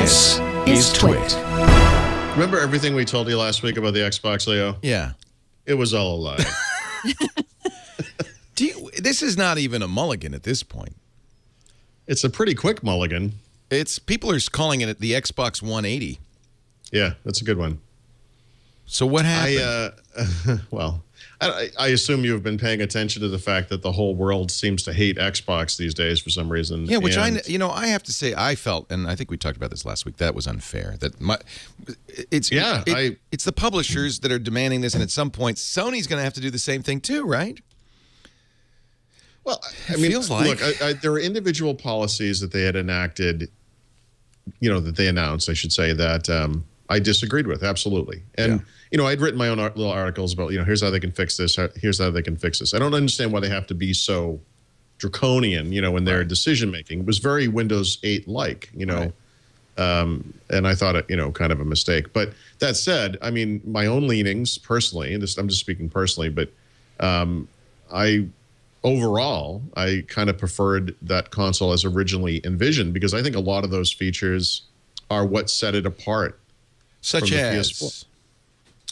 This is TWiT. Remember everything we told you last week about the Xbox, Leo? Yeah. It was all a lie. This is not even a mulligan at this point. It's a pretty quick mulligan. People are calling it the Xbox 180. Yeah, that's a good one. So what happened? I assume you've been paying attention to the fact that the whole world seems to hate Xbox these days for some reason. Yeah, which I have to say I felt, and I think we talked about this last week, that was unfair. It's the publishers that are demanding this, and at some point Sony's going to have to do the same thing too, right? Well, I mean, feels like. Look, there are individual policies that they had enacted, that they announced, I should say, that I disagreed with, absolutely. And, I'd written my own little articles about, here's how they can fix this, here's how they can fix this. I don't understand why they have to be so draconian, in their decision-making. It was very Windows 8-like, Right. And I thought it, kind of a mistake. But that said, I mean, my own leanings, personally, and I'm just speaking personally, but overall, I kind of preferred that console as originally envisioned because I think a lot of those features are what set it apart. Such as PS4.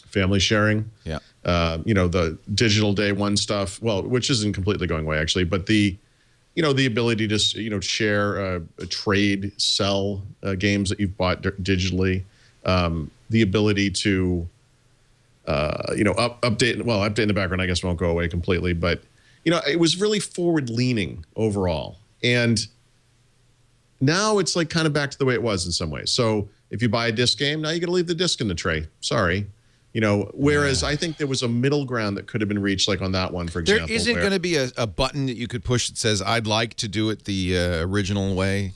Family sharing. Yeah. The digital day one stuff, which isn't completely going away actually, but the ability to, share, trade, sell games that you've bought digitally, the ability to, update in the background, I guess won't go away completely, but it was really forward-leaning overall. And now it's like kind of back to the way it was in some ways. So if you buy a disc game, now you got to leave the disc in the tray. Sorry. Whereas I think there was a middle ground that could have been reached, like on that one, for example. There isn't going to be a button that you could push that says, I'd like to do it the original way?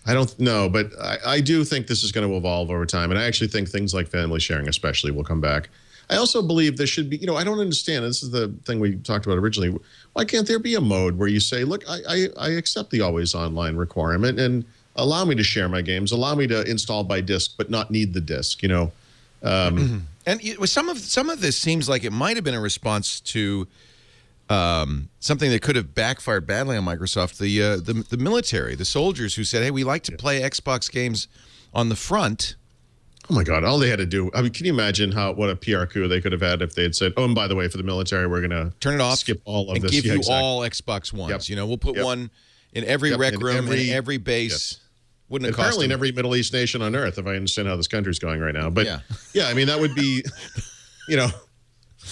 I don't know, but I do think this is going to evolve over time. And I actually think things like family sharing especially will come back. I also believe there should be, I don't understand. This is the thing we talked about originally. Why can't there be a mode where you say, look, I accept the always online requirement and allow me to share my games, allow me to install by disk, but not need the disk, And some of this seems like it might have been a response to something that could have backfired badly on Microsoft. The military, the soldiers who said, hey, we like to play Xbox games on the front. Oh my God! All they had to do. I mean, can you imagine what a PR coup they could have had if they had said, "Oh, and by the way, for the military, we're going to turn it off, skip all of and this, give you all Xbox Ones." Yep. We'll put one in every rec room, in every base. Yes. Wouldn't it apparently cost in every Middle East nation on earth, if I understand how this country's going right now. But yeah, I mean that would be, I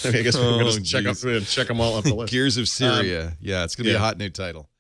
guess we're going to check them all off the list. Gears of Syria. Yeah, it's going to be a hot new title.